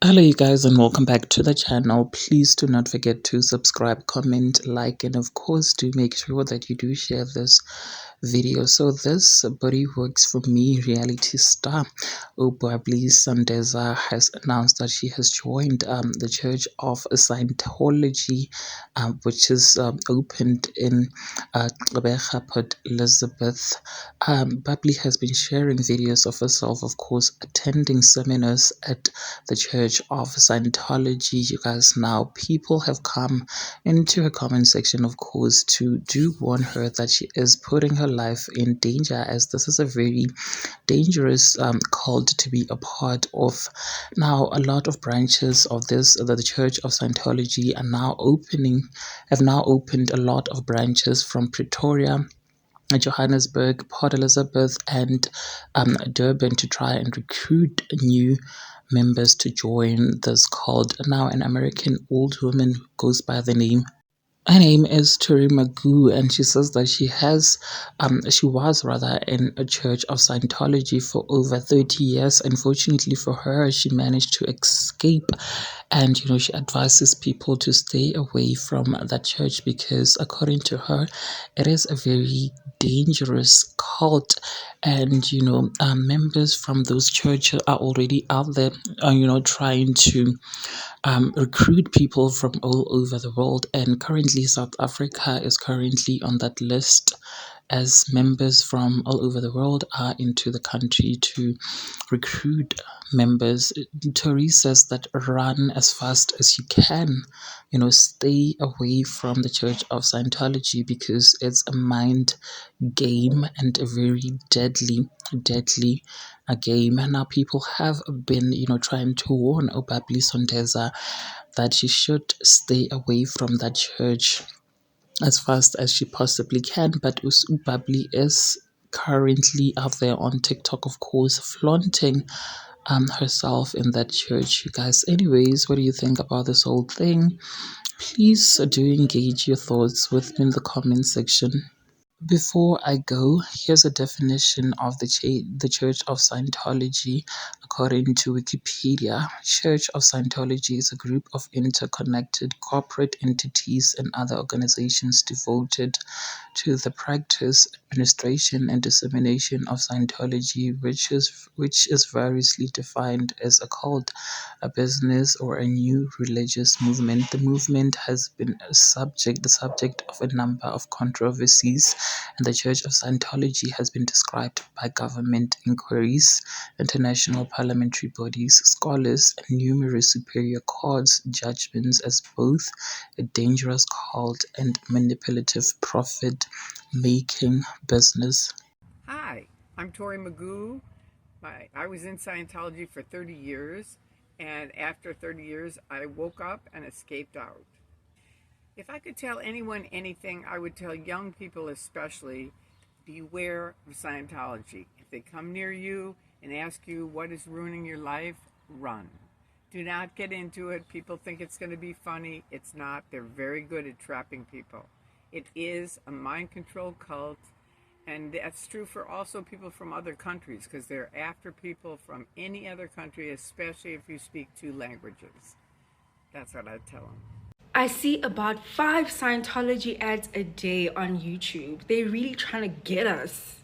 Hello, you guys, and welcome back to the channel. Please do not forget to subscribe, comment, like, and of course, do make sure that you do share this video. So, this Body Works for Me reality star, Obabli Sandeza, has announced that she has joined the Church of Scientology, which is opened in Gqeberha, Port Elizabeth. Bubbly has been sharing videos of herself, of course, attending seminars at the Church of Scientology. You guys, now people have come into her comment section, of course, to do warn her that she is putting her life in danger, as this is a very dangerous cult to be a part of. Now, a lot of branches of this, the Church of Scientology, have now opened a lot of branches from Pretoria, Johannesburg, Port Elizabeth, and Durban to try and recruit new members to join this cult. Now, an American old woman who goes by the name her name is Tori Magoo, and she says that she was rather in a Church of Scientology for over 30 years. Unfortunately for her, she managed to escape, and she advises people to stay away from that church because, according to her, it is a very dangerous cult, and members from those churches are already out there, trying to recruit people from all over the world. And currently, South Africa is currently on that list, as members from all over the world are into the country to recruit members. Tori says that run as fast as you can, stay away from the Church of Scientology because it's a mind game and a very deadly a game. And now people have been, trying to warn Obabli Sondeza that she should stay away from that church as fast as she possibly can. But Ubabli is currently out there on TikTok, of course, flaunting herself in that church. You guys, anyways, what do you think about this whole thing? Please do engage your thoughts with me in the comment section. Before I go, here's a definition of the Church of Scientology. According to Wikipedia, Church of Scientology is a group of interconnected corporate entities and other organizations devoted to the practice, administration, and dissemination of Scientology, which is variously defined as a cult, a business, or a new religious movement. The movement has been the subject of a number of controversies, and the Church of Scientology has been described by government inquiries, international parliamentary bodies, scholars, and numerous superior courts judgments as both a dangerous cult and manipulative profit-making business. Hi, I'm Tori Magoo. I was in Scientology for 30 years, and after 30 years, I woke up and escaped out. If I could tell anyone anything, I would tell young people especially, beware of Scientology. If they come near you and ask you what is ruining your life, run. Do not get into it. People think it's going to be funny. It's not. They're very good at trapping people. It is a mind control cult, and that's true for also people from other countries, because they're after people from any other country, especially if you speak two languages. That's what I'd tell them. I see about 5 Scientology ads a day on YouTube. They're really trying to get us.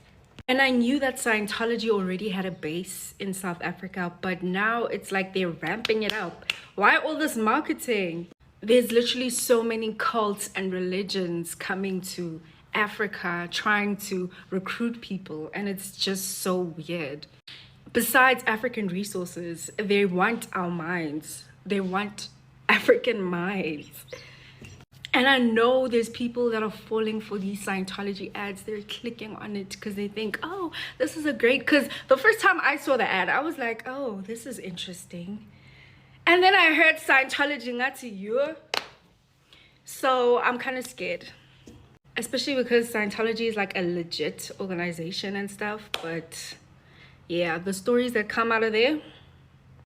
And I knew that Scientology already had a base in South Africa, but now it's like they're ramping it up. Why all this marketing? There's literally so many cults and religions coming to Africa trying to recruit people, and it's just so weird. Besides African resources, they want our minds. They want African minds. And I know there's people that are falling for these Scientology ads. They're clicking on it because they think, oh, this is a great... Because the first time I saw the ad, I was like, oh, this is interesting. And then I heard Scientology not to you. So I'm kind of scared. Especially because Scientology is like a legit organization and stuff. But yeah, the stories that come out of there,